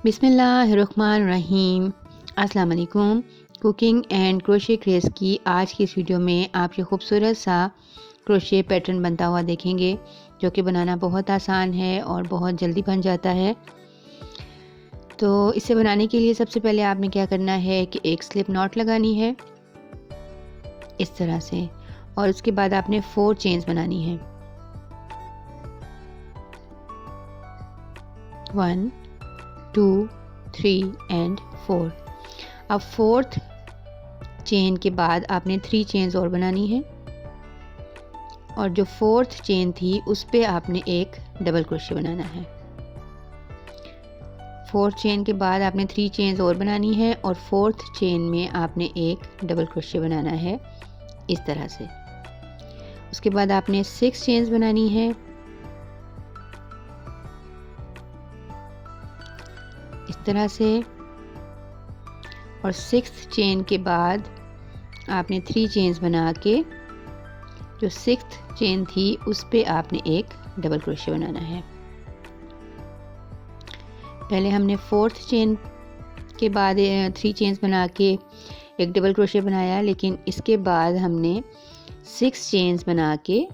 बिस्मिल्लाहिर्रहमानिर्रहीम। अस्सलाम वालेकुम। कुकिंग एंड क्रोशे क्रेज़ की आज की इस वीडियो में आप ये खूबसूरत सा क्रोशे पैटर्न बनता हुआ देखेंगे, जो कि बनाना बहुत आसान है और बहुत जल्दी बन जाता है। तो इसे बनाने के लिए सबसे पहले आपने क्या करना है कि एक स्लिप नॉट लगानी है इस तरह से, और उसके बाद आपने 4 चेन्स बनानी है। 1 2 3 एंड 4। अब 4th चेन के बाद आपने 3 चेन्स और बनानी है, और जो 4th चेन थी उस पे आपने एक डबल क्रोशे बनाना है। 4th चेन के बाद आपने 3 चेन्स और बनानी है, और 4th चेन में आपने एक डबल क्रोशे बनाना है इस तरह से। उसके बाद आपने 6 चेन्स बनानी है इस तरह से, और 6th चेन के बाद आपने 3 चेन्स बना के जो 6th चेन थी उस पे आपने एक डबल क्रोशे बनाना है। पहले हमने 4th चेन के बाद 3 चेन्स बना के एक डबल क्रोशे बनाया, लेकिन इसके बाद हमने 6 चेन्स बना के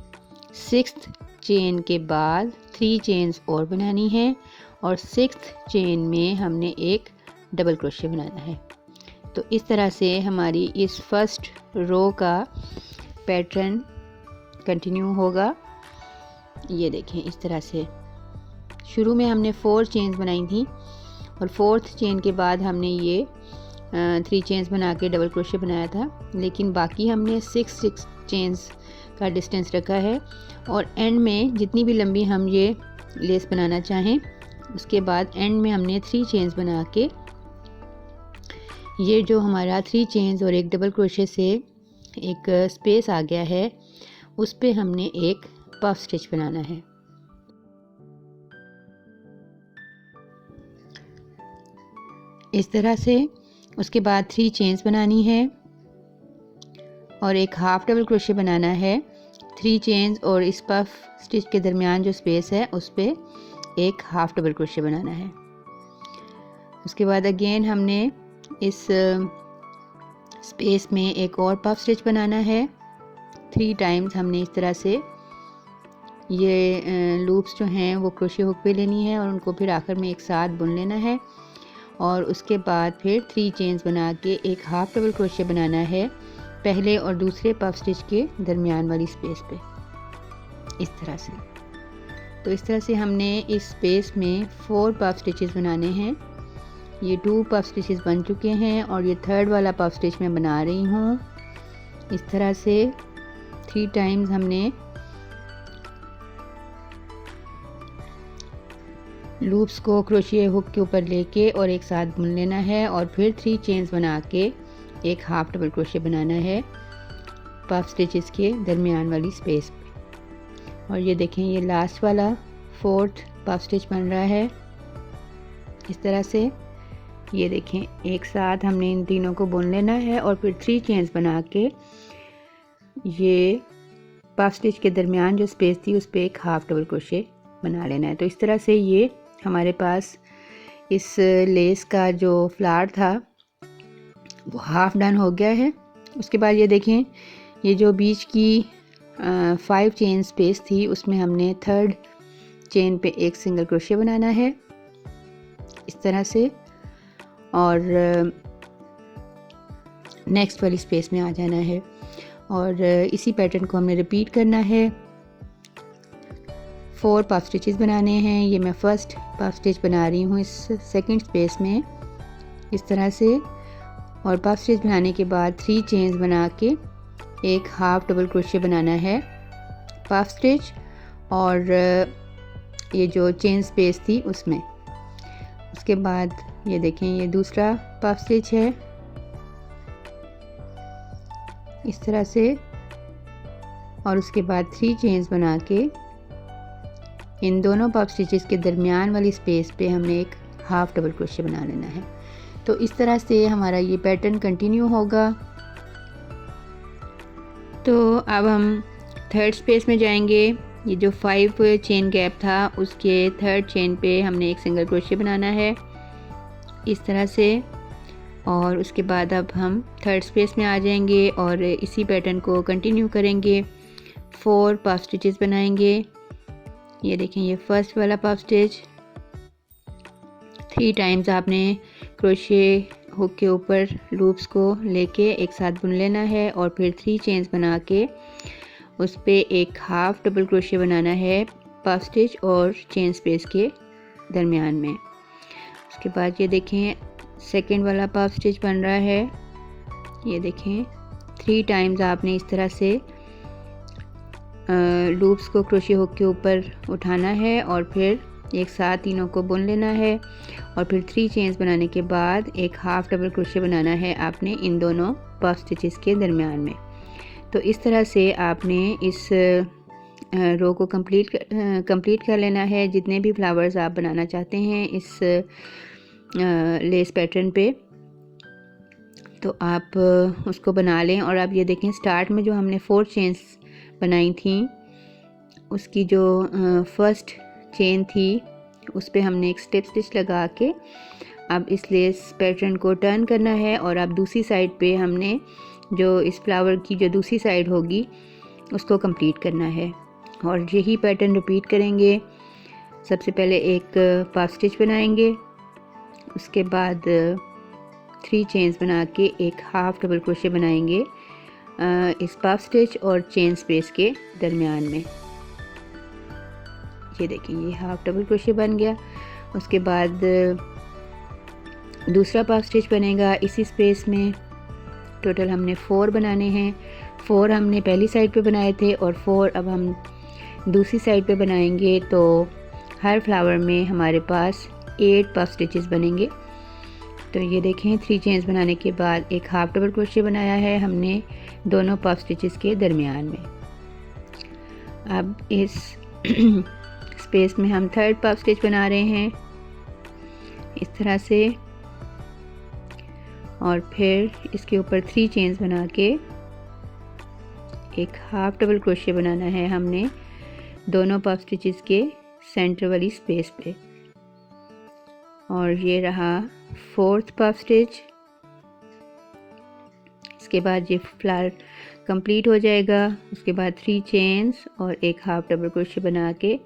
6th चेन के बाद 3 चेन्स और बनानी है, और 6th चेन में हमने एक डबल क्रोशे बनाना है। तो इस तरह से हमारी इस फर्स्ट रो का पैटर्न कंटिन्यू होगा। ये देखें इस तरह से। शुरू में हमने 4 चेन्स बनाई थी, और 4th चेन के बाद हमने ये 3 चेन्स बना के डबल क्रोशे बनाया था, लेकिन बाकी हमने 6 चेन्स का डिस्टेंस रखा है, और एंड में जितनी भी लंबी हम ये लेस बनाना चाहें, उसके बाद एंड में हमने 3 चेन्स बना के ये जो हमारा 3 चेन्स और एक डबल क्रोशे से एक स्पेस आ गया है, उस पे हमने एक पफ स्टिच बनाना है। इस तरह से। उसके बाद 3 चेन्स बनानी है और एक हाफ डबल क्रोशे बनाना है। 3 चेन्स और इस पफ स्टिच के दरमियान जो स्पेस है उस पे एक हाफ डबल क्रोशे बनाना है। उसके बाद अगेन हमने इस स्पेस में एक और पफ स्टिच बनाना है। 3 टाइम्स हमने इस तरह से ये लूप्स जो हैं वो क्रोशे हुक पे लेनी है, और उनको फिर आखिर में एक साथ बुन लेना है, और उसके बाद फिर 3 चेन्स बना के एक हाफ डबल क्रोशे बनाना है पहले और दूसरे पफ स्टिच के दरमियान वाली स्पेस पे इस तरह से। तो इस तरह से हमने इस स्पेस में 4 पफ स्टिचेस बनाने हैं। ये 2 पफ स्टिचेस बन चुके हैं, और ये 3rd वाला पफ स्टिच मैं बना रही हूँ इस तरह से। 3 टाइम्स हमने लूप्स को क्रोशिया हुक के ऊपर लेके और एक साथ बुन लेना है, और फिर 3 चेन्स बना के एक हाफ डबल क्रोशे बनाना है पफ स्टिचेस के दरमियान वाली स्पेस पे। और ये देखें ये लास्ट वाला 4th पफ स्टिच बन रहा है इस तरह से। ये देखें एक साथ हमने इन तीनों को बुन लेना है, और फिर 3 चेन्स बना के ये पफ स्टिच के दरमियान जो स्पेस थी उस पर एक हाफ डबल क्रोशे बना लेना है। तो इस तरह से ये हमारे पास इस लेस का जो फ्लावर था वो हाफ डन हो गया है। उसके बाद ये देखें ये जो बीच की 5 चेन स्पेस थी उसमें हमने 3rd चेन पे एक सिंगल क्रोशे बनाना है इस तरह से, और नेक्स्ट वाली स्पेस में आ जाना है, और इसी पैटर्न को हमने रिपीट करना है। 4 पफ स्टिचेस बनाने हैं। ये मैं फर्स्ट पफ स्टिच बना रही हूँ इस 2nd स्पेस में इस तरह से, और पफ स्टिच बनाने के बाद 3 चेन्स बना के एक हाफ डबल क्रोशे बनाना है पफ स्टिच और ये जो चेन स्पेस थी उसमें। उसके बाद ये देखें ये दूसरा पफ स्टिच है इस तरह से, और उसके बाद 3 चेन्स बना के इन दोनों पफ स्टिचेस के दरमियान वाली स्पेस पे हमने एक हाफ डबल क्रोशे बना लेना है। तो इस तरह से हमारा ये पैटर्न कंटिन्यू होगा। तो अब हम 3rd स्पेस में जाएंगे। ये जो 5 चेन गैप था उसके 3rd चेन पे हमने एक सिंगल क्रोशे बनाना है इस तरह से। और उसके बाद अब हम थर्ड स्पेस में आ जाएंगे और इसी पैटर्न को कंटिन्यू करेंगे। 4 पफ स्टिचेस बनाएंगे। ये देखें, ये फर्स्ट वाला पफ स्टिच। 3 टाइम्स आपने क्रोशिए हुक के ऊपर लूप्स को लेके एक साथ बुन लेना है और फिर 3 चेन्स बना के उस पर एक हाफ डबल क्रोशिए बनाना है पफ स्टिच और चेन स्पेस के दरमियान में। उसके बाद ये देखें, सेकंड वाला पफ स्टिच बन रहा है। ये देखें, 3 टाइम्स आपने इस तरह से लूप्स को क्रोशिए हुक के ऊपर उठाना है और फिर एक साथ तीनों को बुन लेना है और फिर 3 चेन्स बनाने के बाद एक हाफ डबल क्रोशिए बनाना है आपने इन दोनों पफ स्टिचेस के दरमियान में। तो इस तरह से आपने इस रो को कंप्लीट कर लेना है। जितने भी फ्लावर्स आप बनाना चाहते हैं इस लेस पैटर्न पे, तो आप उसको बना लें। और आप ये देखें, स्टार्ट में जो हमने 4 चेन्स बनाई थी उसकी जो फर्स्ट चेन थी उस पे हमने एक स्टेप स्टिच लगा के अब इस लेस पैटर्न को टर्न करना है और अब दूसरी साइड पे हमने जो इस फ्लावर की जो दूसरी साइड होगी उसको कंप्लीट करना है और यही पैटर्न रिपीट करेंगे। सबसे पहले एक पफ स्टिच बनाएंगे, उसके बाद 3 चेन्स बना के एक हाफ डबल क्रोशिए बनाएंगे इस पफ स्टिच और चेन स्पेस के दरमियान में। ये देखें, ये हाफ डबल क्रोशिए बन गया। उसके बाद दूसरा पफ स्टिच बनेगा इसी स्पेस में। टोटल हमने 4 बनाने हैं। 4 हमने पहली साइड पे बनाए थे और 4 अब हम दूसरी साइड पे बनाएंगे। तो हर फ्लावर में हमारे पास 8 पफ स्टिचेस बनेंगे। तो ये देखें, 3 चेन्स बनाने के बाद एक हाफ डबल क्रोशिए बनाया है हमने दोनों पफ स्टिचेस के दरमियान में। अब इस स्पेस में हम थर्ड पफ स्टिच बना रहे हैं इस तरह से और फिर इसके ऊपर 3 चेन्स बना के एक हाफ डबल क्रोशिए बनाना है हमने दोनों पफ स्टिचेस के सेंटर वाली स्पेस पे। और ये रहा 4th पफ स्टिच। इसके बाद ये फ्लावर कंप्लीट हो जाएगा। उसके बाद 3 चेन्स और एक हाफ डबल क्रोशिए बना के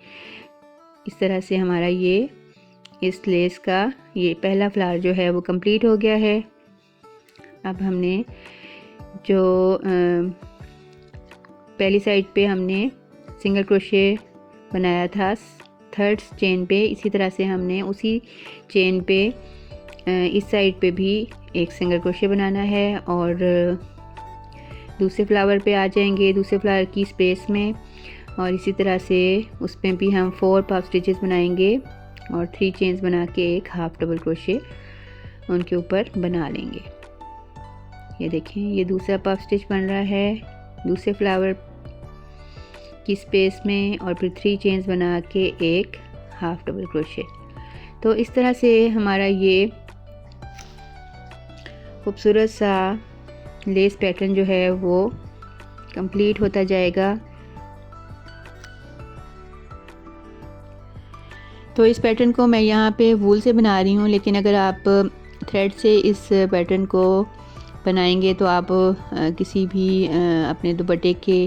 इस तरह से हमारा ये इस लेस का ये पहला फ्लावर जो है वो कंप्लीट हो गया है। अब हमने जो पहली साइड पे हमने सिंगल क्रोशिए बनाया था 3rd चेन पे, इसी तरह से हमने उसी चेन पे इस साइड पे भी एक सिंगल क्रोशिए बनाना है और दूसरे फ्लावर पे आ जाएंगे दूसरे फ्लावर की स्पेस में और इसी तरह से उस पर भी हम 4 पफ स्टिचेस बनाएंगे और 3 चेन्स बना के एक हाफ डबल क्रोशिए उनके ऊपर बना लेंगे। ये देखें, ये दूसरा पफ स्टिच बन रहा है दूसरे फ्लावर की स्पेस में और फिर 3 चेन्स बना के एक हाफ डबल क्रोशिए। तो इस तरह से हमारा ये खूबसूरत सा लेस पैटर्न जो है वो कंप्लीट होता जाएगा। तो इस पैटर्न को मैं यहाँ पे वूल से बना रही हूँ, लेकिन अगर आप थ्रेड से इस पैटर्न को बनाएंगे तो आप किसी भी अपने दुपट्टे के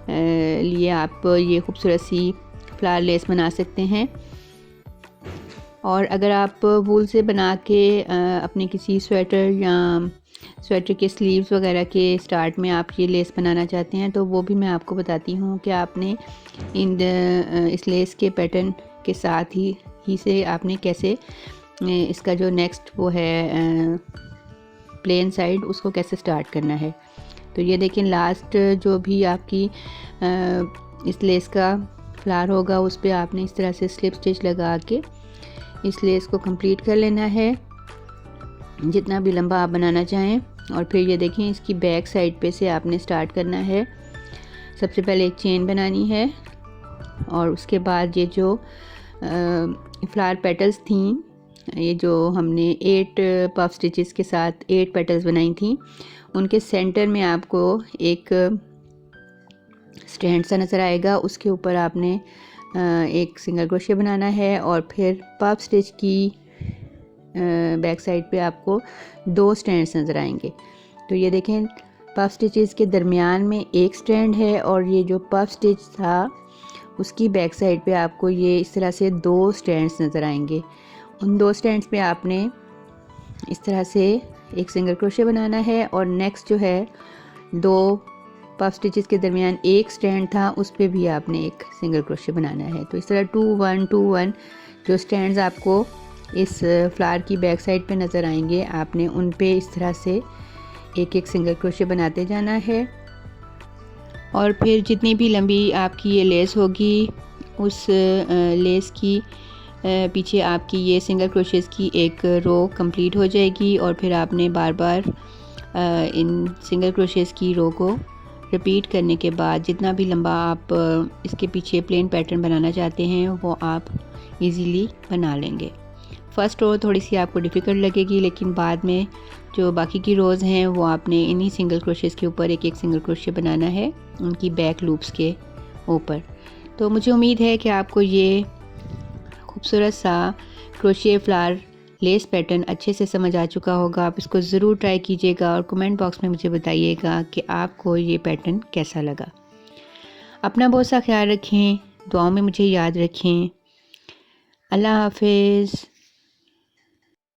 लिए आप ये खूबसूरत सी फ्लावर लेस बना सकते हैं। और अगर आप वूल से बना के अपने किसी स्वेटर या स्वेटर के स्लीव्स वगैरह के स्टार्ट में आप ये लेस बनाना चाहते हैं तो वो भी मैं आपको बताती हूँ कि आपने इस लेस के पैटर्न के साथ ही से आपने कैसे इसका जो नेक्स्ट वो है प्लेन साइड उसको कैसे स्टार्ट करना है। तो ये देखें, लास्ट जो भी आपकी इस लेस का फ्लावर होगा उस पर आपने इस तरह से स्लिप स्टिच लगा के इस लेस को कंप्लीट कर लेना है जितना भी लंबा आप बनाना चाहें। और फिर ये देखें, इसकी बैक साइड पे से आपने स्टार्ट करना है। सबसे पहले एक चेन बनानी है और उसके बाद ये जो फ्लावर पेटल्स थी, ये जो हमने 8 पफ स्टिचेस के साथ 8 पेटल्स बनाई थी, उनके सेंटर में आपको एक स्टैंड सा नज़र आएगा। उसके ऊपर आपने एक सिंगल क्रोशिया बनाना है और फिर पफ स्टिच की बैक साइड पे आपको 2 स्टैंड्स नज़र आएंगे। तो ये देखें पफ स्टिचेस के दरमियान में एक स्टैंड है और ये जो पफ स्टिच था उसकी बैक साइड पे आपको ये इस तरह से 2 स्टैंड्स नज़र आएंगे। उन 2 स्टैंड्स पे आपने इस तरह से एक सिंगल क्रोशे बनाना है और नेक्स्ट जो है 2 पफ स्टिचेस के दरमियान एक स्टैंड था उस पे भी आपने एक सिंगल क्रोशे बनाना है। तो इस तरह 2 1 2 1 जो स्टैंड्स आपको इस फ्लावर की बैक साइड पे नज़र आएंगे आपने उन पे इस तरह से एक एक सिंगल क्रोशे बनाते जाना है। और फिर जितनी भी लंबी आपकी ये लेस होगी उस लेस की पीछे आपकी ये सिंगल क्रोशेस की एक रो कंप्लीट हो जाएगी और फिर आपने बार बार इन सिंगल क्रोशेस की रो को रिपीट करने के बाद जितना भी लंबा आप इसके पीछे प्लेन पैटर्न बनाना चाहते हैं वो आप इजीली बना लेंगे। फ़र्स्ट रो थोड़ी सी आपको डिफ़िकल्ट लगेगी लेकिन बाद में जो बाकी की रोज़ हैं वो आपने इन्हीं सिंगल क्रोशेस के ऊपर एक एक सिंगल क्रोशे बनाना है उनकी बैक लूप्स के ऊपर। तो मुझे उम्मीद है कि आपको ये खूबसूरत सा क्रोशे फ्लावर लेस पैटर्न अच्छे से समझ आ चुका होगा। आप इसको ज़रूर ट्राई कीजिएगा और कमेंट बॉक्स में मुझे बताइएगा कि आपको ये पैटर्न कैसा लगा। अपना बहुत सा ख्याल रखें, दुआओं में मुझे याद रखें। अल्लाह हाफिज़।